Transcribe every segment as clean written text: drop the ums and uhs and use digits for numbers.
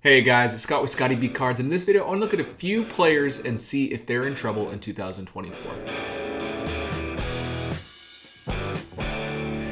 Hey guys, it's Scott with Scottie B Cards. In this video, I want to look at a few players and see if they're in trouble in 2024.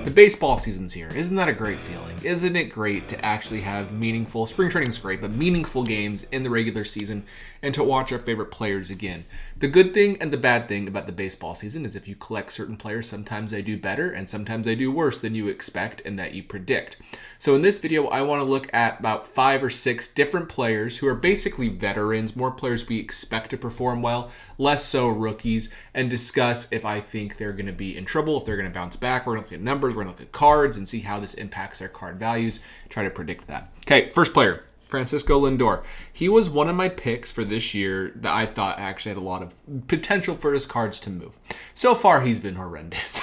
The baseball season's here. Isn't that a great feeling? Isn't it great to actually have meaningful, spring training's great, but meaningful games in the regular season and to watch our favorite players again? The good thing and the bad thing about the baseball season is if you collect certain players, sometimes they do better and sometimes they do worse than you expect and that you predict. So in this video, I want to look at about 5 or 6 different players who are basically veterans, more players we expect to perform well, less so rookies, and discuss if I think they're going to be in trouble, if they're going to bounce back. We're going to look at numbers, we're going to look at cards and see how this impacts their card values, try to predict that. Okay, first player. Francisco Lindor. He was one of my picks for this year that I thought actually had a lot of potential for his cards to move. So far, he's been horrendous.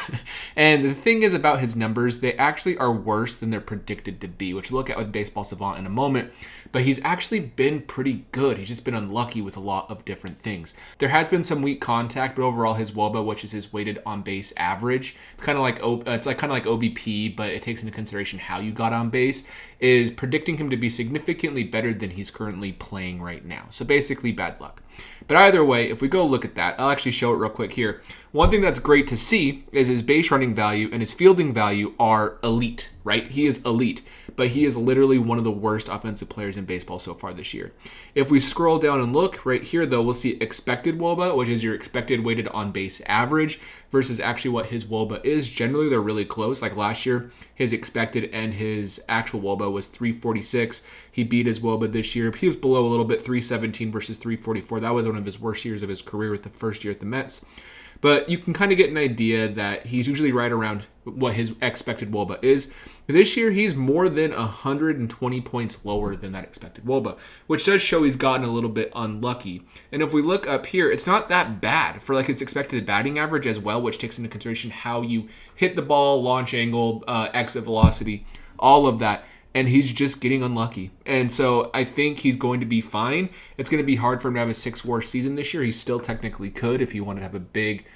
And the thing is about his numbers, they actually are worse than they're predicted to be, which we'll look at with Baseball Savant in a moment. But he's actually been pretty good. He's just been unlucky with a lot of different things. There has been some weak contact, but overall his WOBA, which is his weighted on base average, it's kind of like OBP, but it takes into consideration how you got on base, is predicting him to be significantly better than he's currently playing right now. So basically bad luck. But either way, if we go look at that, I'll actually show it real quick here. One thing that's great to see is his base running value and his fielding value are elite, right? He is elite, but he is literally one of the worst offensive players in baseball so far this year. If we scroll down and look right here, though, we'll see expected WOBA, which is your expected weighted on base average versus actually what his WOBA is. Generally, they're really close. Like last year, his expected and his actual WOBA was 346. He beat his WOBA this year. He was below a little bit, 317 versus 344. That was one of his worst years of his career with the first year at the Mets. But you can kind of get an idea that he's usually right around what his expected WOBA is. This year, he's more than 120 points lower than that expected WOBA, which does show he's gotten a little bit unlucky. And if we look up here, it's not that bad for like his expected batting average as well, which takes into consideration how you hit the ball, launch angle, exit velocity, all of that. And he's just getting unlucky. And so I think he's going to be fine. It's going to be hard for him to have a 6 worst season this year. He still technically could if he wanted to have a big,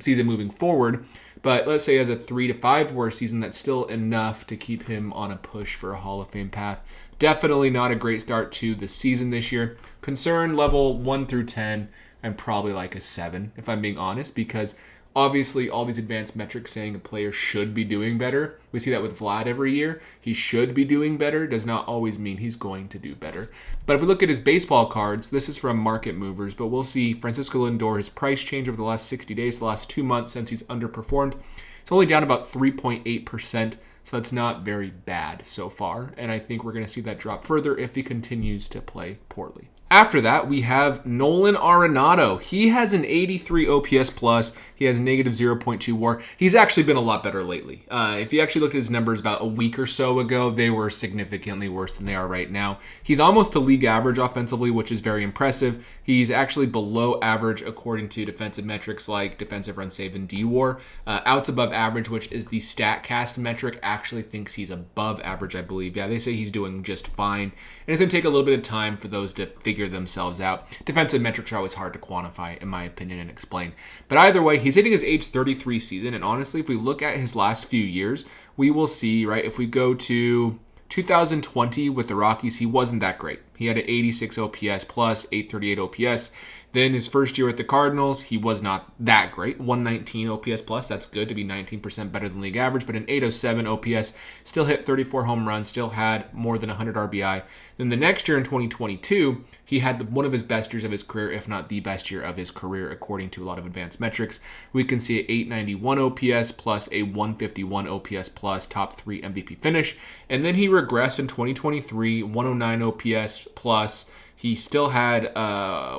season moving forward. But let's say he has a 3 to 5 worst season, that's still enough to keep him on a push for a Hall of Fame path. Definitely not a great start to the season this year. Concern level 1 through 10, I'm probably like a 7 if I'm being honest, because obviously, all these advanced metrics saying a player should be doing better. We see that with Vlad every year. He should be doing better. Does not always mean he's going to do better. But if we look at his baseball cards, this is from Market Movers, but we'll see Francisco Lindor, his price change over the last 60 days, the last 2 months since he's underperformed. It's only down about 3.8%. So that's not very bad so far. And I think we're going to see that drop further if he continues to play poorly. After that, we have Nolan Arenado. He has an 83 OPS plus. He has a negative 0.2 WAR. He's actually been a lot better lately. If you actually look at his numbers about a week or so ago, they were significantly worse than they are right now. He's almost to league average offensively, which is very impressive. He's actually below average according to defensive metrics like defensive run save and D-WAR. Outs above average, which is the StatCast metric, actually thinks he's above average, I believe. Yeah, they say he's doing just fine. And it's going to take a little bit of time for those to figure themselves out. Defensive metrics are always hard to quantify, in my opinion, and explain. But either way, he's hitting his age 33 season, and honestly, if we look at his last few years, we will see, right, if we go to 2020 with the Rockies, he wasn't that great. He had an 86 OPS plus, 838 OPS. Then his first year with the Cardinals, he was not that great. 119 OPS plus, that's good to be 19% better than league average, but an 807 OPS, still hit 34 home runs, still had more than 100 RBI. Then the next year in 2022, he had one of his best years of his career, if not the best year of his career, according to a lot of advanced metrics. We can see an 891 OPS plus a 151 OPS plus, top 3 MVP finish. And then he regressed in 2023, 109 OPS plus. He still had,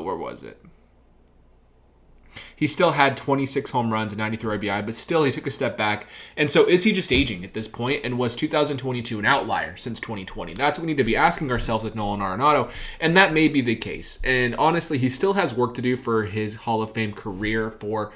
where was it? He still had 26 home runs and 93 RBI, but still he took a step back. And so is he just aging at this point? And was 2022 an outlier since 2020? That's what we need to be asking ourselves with Nolan Arenado, and that may be the case. And honestly, he still has work to do for his Hall of Fame career for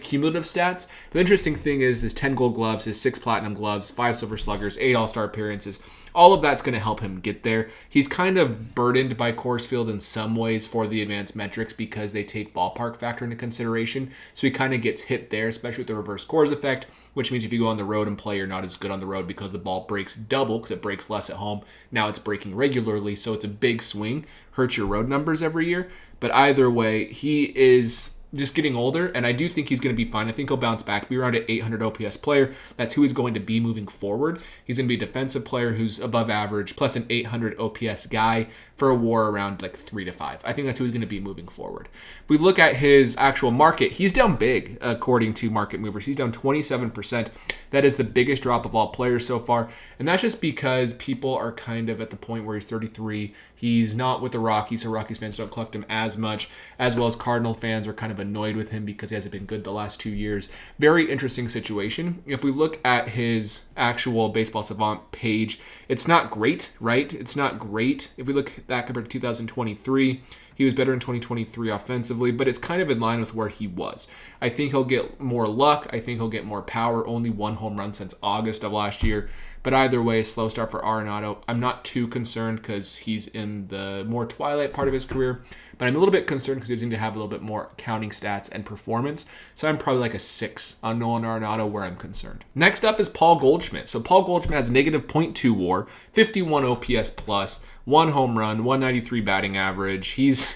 cumulative stats. The interesting thing is his 10 gold gloves, his 6 platinum gloves, 5 silver sluggers, 8 all-star appearances. All of that's going to help him get there. He's kind of burdened by Coors Field in some ways for the advanced metrics because they take ballpark factor into consideration. consideration. So he kind of gets hit there, especially with the reverse cores effect, which means if you go on the road and play, you're not as good on the road because the ball breaks double because it breaks less at home. Now it's breaking regularly, so it's a big swing. Hurts your road numbers every year. But either way, he is just getting older, and I do think he's going to be fine. I think he'll bounce back, be around an 800 OPS player. That's who he's going to be moving forward. He's going to be a defensive player who's above average, plus an 800 OPS guy for a WAR around like 3 to 5. I think that's who he's going to be moving forward. If we look at his actual market, he's down big according to market movers. He's down 27%. That is the biggest drop of all players so far, and that's just because people are kind of at the point where he's 33. He's not with the Rockies, so Rockies fans don't collect him as much, as well as Cardinal fans are kind of annoyed with him because he hasn't been good the last 2 years. Very interesting situation. If we look at his actual Baseball Savant page, it's not great, right? It's not great. If we look at that compared to 2023, he was better in 2023 offensively, but it's kind of in line with where he was. I think he'll get more luck. I think he'll get more power. Only 1 home run since August of last year. But either way, slow start for Arenado. I'm not too concerned because he's in the more twilight part of his career. But I'm a little bit concerned because he's going to have a little bit more counting stats and performance. So I'm probably like a 6 on Nolan Arenado where I'm concerned. Next up is Paul Goldschmidt. So Paul Goldschmidt has negative .2 WAR, 51 OPS plus, 1 home run, 193 batting average. He's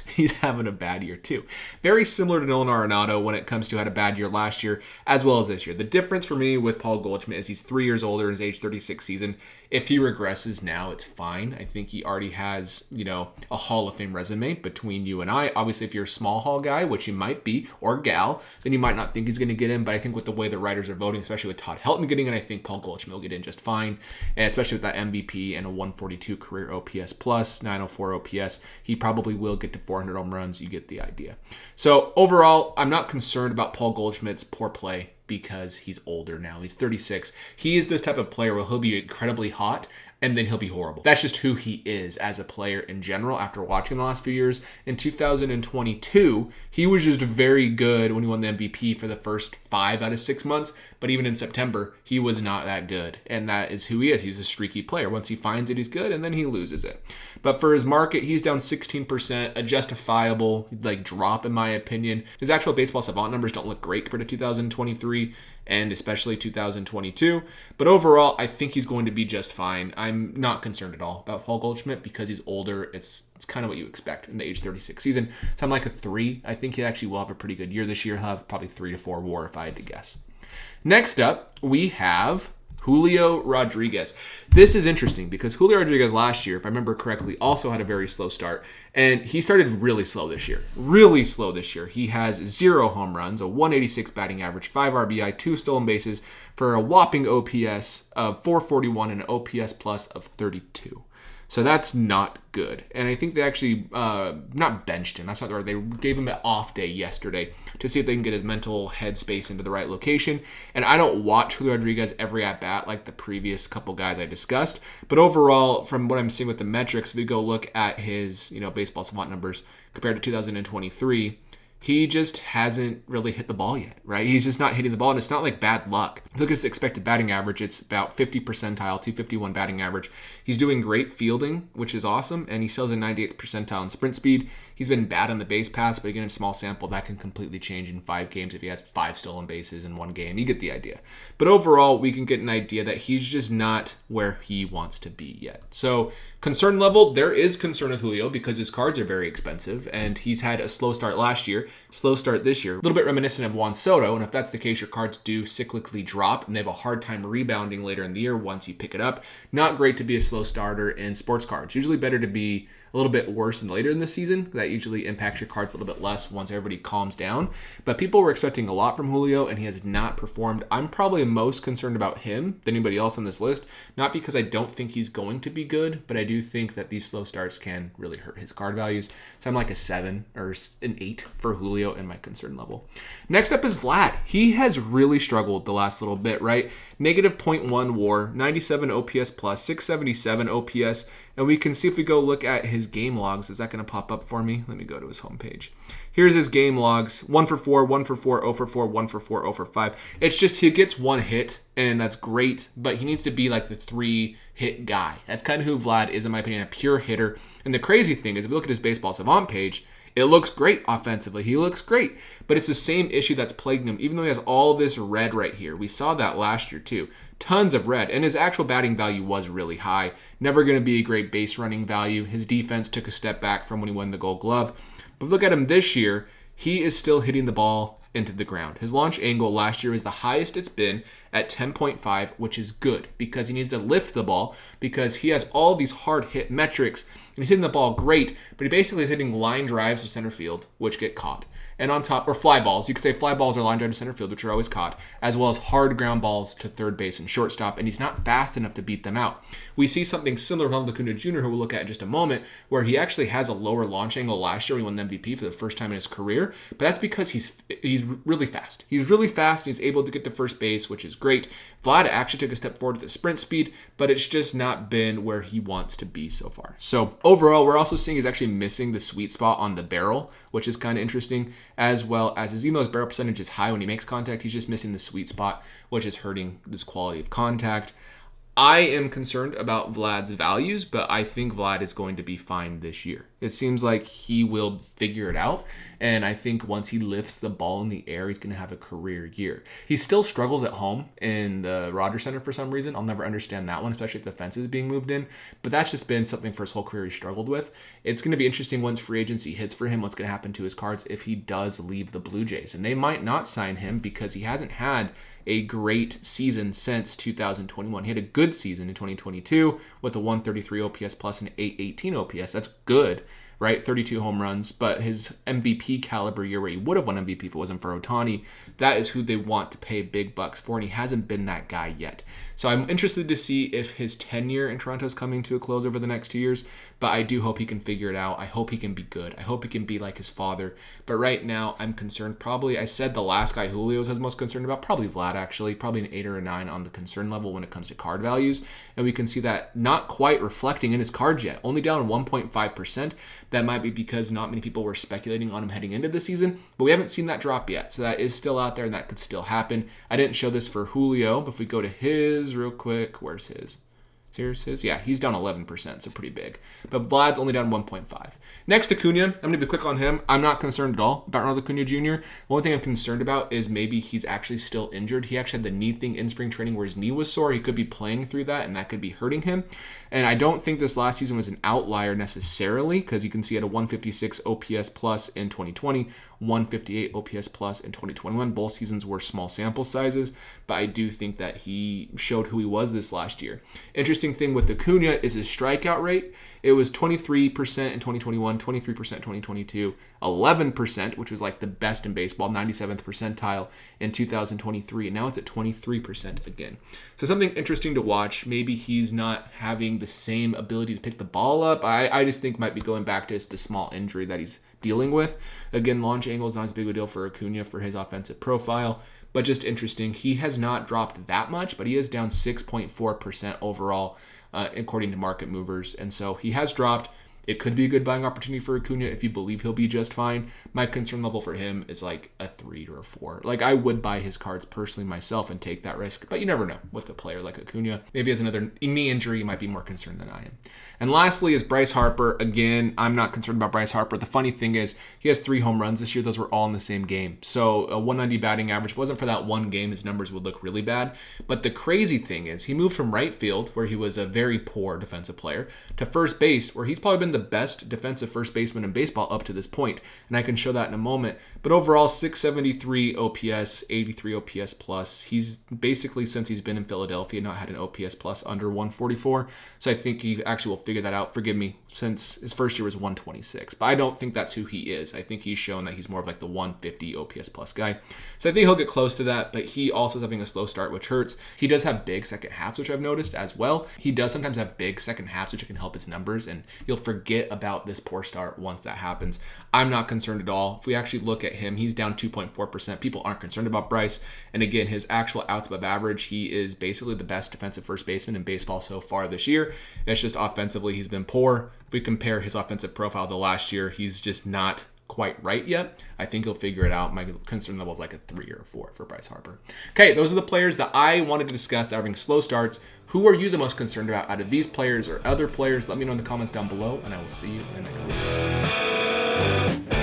having a bad year too. Very similar to Nolan Arenado when it comes to had a bad year last year as well as this year. The difference for me with Paul Goldschmidt is he's 3 years older in his age 36 season. If he regresses now, it's fine. I think he already has, a Hall of Fame resume between you and I. Obviously, if you're a small hall guy, which you might be, or gal, then you might not think he's going to get in. But I think with the way the writers are voting, especially with Todd Helton getting in, I think Paul Goldschmidt will get in just fine. And especially with that MVP and a 142 career OPS plus, 904 OPS, he probably will get to 400 home runs. You get the idea. So overall, I'm not concerned about Paul Goldschmidt's poor play because he's older now. He's 36. He is this type of player where he'll be incredibly hot and then he'll be horrible. That's just who he is as a player in general after watching the last few years. In 2022, he was just very good when he won the MVP for the first 5 out of 6 months. But even in September, he was not that good. And that is who he is. He's a streaky player. Once he finds it, he's good, and then he loses it. But for his market, he's down 16%, a justifiable drop in my opinion. His actual Baseball Savant numbers don't look great compared to 2023 and especially 2022. But overall, I think he's going to be just fine. I'm not concerned at all about Paul Goldschmidt because he's older. It's kind of what you expect in the age 36 season. So I'm like a 3. I think he actually will have a pretty good year this year. He'll have probably 3 to 4 WAR if I had to guess. Next up, we have Julio Rodriguez. This is interesting because Julio Rodriguez last year, if I remember correctly, also had a very slow start. And he started really slow this year. Really slow this year. He has 0 home runs, a 186 batting average, 5 RBI, 2 stolen bases for a whopping OPS of 441 and an OPS plus of 32. So that's not good. And I think they actually, not benched him, that's not the word. They gave him an off day yesterday to see if they can get his mental headspace into the right location. And I don't watch Julio Rodriguez every at-bat like the previous couple guys I discussed. But overall, from what I'm seeing with the metrics, if we go look at his, Baseball Savant numbers compared to 2023, he just hasn't really hit the ball yet, right? He's just not hitting the ball, and it's not like bad luck. Look at his expected batting average. It's about 50 percentile, 251 batting average. He's doing great fielding, which is awesome, and he still has a 98th percentile in sprint speed. He's been bad on the base paths, but again, in a small sample, that can completely change in 5 games if he has 5 stolen bases in 1 game. You get the idea. But overall, we can get an idea that he's just not where he wants to be yet. So concern level, there is concern with Julio because his cards are very expensive, and he's had a slow start last year, slow start this year. A little bit reminiscent of Juan Soto, and if that's the case, your cards do cyclically drop, and they have a hard time rebounding later in the year once you pick it up. Not great to be a slow starter in sports cards. Usually better to be a little bit worse and later in the season. That usually impacts your cards a little bit less once everybody calms down. But people were expecting a lot from Julio, and he has not performed. I'm probably most concerned about him than anybody else on this list. Not because I don't think he's going to be good, but I do think that these slow starts can really hurt his card values. So I'm like a 7 or an 8 for Julio in my concern level. Next up is Vlad. He has really struggled the last little bit, right? Negative .1 WAR, 97 OPS plus, 677 OPS. And we can see if we go look at his game logs. Is that going to pop up for me? Let me go to his homepage. Here's his game logs. 1 for 4, 1 for 4, 0 for 4, 1 for 4, 0 for 5. It's just he gets 1 hit, and that's great, but he needs to be like the 3-hit guy. That's kind of who Vlad is, in my opinion, a pure hitter. And the crazy thing is, if you look at his Baseball Savant page, It looks great offensively. He looks great. But it's the same issue that's plaguing him, even though he has all this red right here. We saw that last year too. Tons of red. And his actual batting value was really high. Never going to be a great base running value. His defense took a step back from when he won the Gold Glove. But look at him this year. He is still hitting the ball into the ground. His launch angle last year is the highest it's been at 10.5, which is good because he needs to lift the ball because he has all these hard hit metrics and he's hitting the ball great, but he basically is hitting line drives to center field, which get caught. And on top, or fly balls, you could say fly balls are line drive to center field, which are always caught, as well as hard ground balls to third base and shortstop, and he's not fast enough to beat them out. We see something similar to Ronald Acuna Jr., who we'll look at in just a moment, where he actually has a lower launch angle last year when he won the MVP for the first time in his career, but that's because he's really fast. He's really fast, and he's able to get to first base, which is great. Vlad actually took a step forward with his sprint speed, but it's just not been where he wants to be so far. So overall, we're also seeing he's actually missing the sweet spot on the barrel, which is kind of interesting, as well as even though his barrel percentage is high when he makes contact, he's just missing the sweet spot, which is hurting this quality of contact. I am concerned about Vlad's values, but I think Vlad is going to be fine this year. It seems like he will figure it out, and I think once he lifts the ball in the air, he's going to have a career year. He still struggles at home in the Rogers Center for some reason. I'll never understand that one, especially if the fence is being moved in, but that's just been something for his whole career he struggled with. It's going to be interesting once free agency hits for him, what's going to happen to his cards if he does leave the Blue Jays, and they might not sign him because he hasn't had a great season since 2021. He had a good season in 2022 with a 133 OPS plus and 818 OPS. That's good, right? 32 home runs, but his MVP caliber year where he would have won MVP if it wasn't for Ohtani, that is who they want to pay big bucks for, and he hasn't been that guy yet. So I'm interested to see if his tenure in Toronto is coming to a close over the next 2 years, but I do hope he can figure it out. I hope he can be good. I hope he can be like his father. But right now, I'm concerned. Probably, I said the last guy Julio was most concerned about, probably Vlad actually, probably an 8 or a 9 on the concern level when it comes to card values. And we can see that not quite reflecting in his cards yet, only down 1.5%. That might be because not many people were speculating on him heading into the season, but we haven't seen that drop yet. So that is still out there and that could still happen. I didn't show this for Julio, but if we go to his real quick, where's his? Here's his. Yeah, he's down 11%, so pretty big. But Vlad's only down 1.5. Next, Acuna. I'm going to be quick on him. I'm not concerned at all about Ronald Acuna Jr. The only thing I'm concerned about is maybe he's actually still injured. He actually had the knee thing in spring training where his knee was sore. He could be playing through that, and that could be hurting him. And I don't think this last season was an outlier necessarily, because you can see he had a 156 OPS plus in 2020, 158 OPS plus in 2021. Both seasons were small sample sizes, but I do think that he showed who he was this last year. Interesting thing with Acuna is his strikeout rate. It was 23% in 2021, 23% in 2022, 11%, which was like the best in baseball, 97th percentile in 2023, and now it's at 23% again. So something interesting to watch. Maybe he's not having the same ability to pick the ball up. I just think might be going back to just a small injury that he's dealing with. Again, launch angle is not as big of a deal for Acuna for his offensive profile, but just interesting. He has not dropped that much, but he is down 6.4% overall, according to market movers. And so he has dropped. It could be a good buying opportunity for Acuna if you believe he'll be just fine. My concern level for him is like a 3 or a 4. Like, I would buy his cards personally myself and take that risk, but you never know with a player like Acuna. Maybe he has another knee injury, you might be more concerned than I am. And lastly is Bryce Harper. Again, I'm not concerned about Bryce Harper. The funny thing is he has 3 home runs this year. Those were all in the same game. So a 190 batting average. If it wasn't for that one game, his numbers would look really bad. But the crazy thing is he moved from right field, where he was a very poor defensive player, to first base, where he's probably been the best defensive first baseman in baseball up to this point. And I can show that in a moment. But overall, 673 OPS, 83 OPS plus. He's basically, since he's been in Philadelphia, not had an OPS plus under 144. So I think he actually will figure that out. Forgive me, since his first year was 126. But I don't think that's who he is. I think he's shown that he's more of like the 150 OPS plus guy. So I think he'll get close to that, but he also is having a slow start, which hurts. He does have big second halves, which I've noticed as well. He does sometimes have big second halves, which can help his numbers, and you'll forget about this poor start once that happens. I'm not concerned at all. If we actually look at him, he's down 2.4%. People aren't concerned about Bryce. And again, his actual outs above average, he is basically the best defensive first baseman in baseball so far this year. It's just offensively, he's been poor. If we compare his offensive profile to last year, he's just not quite right yet. I think he'll figure it out. My concern level is like a 3 or a 4 for Bryce Harper. Okay, those are the players that I wanted to discuss that are having slow starts. Who are you the most concerned about out of these players or other players? Let me know in the comments down below, and I will see you in the next video.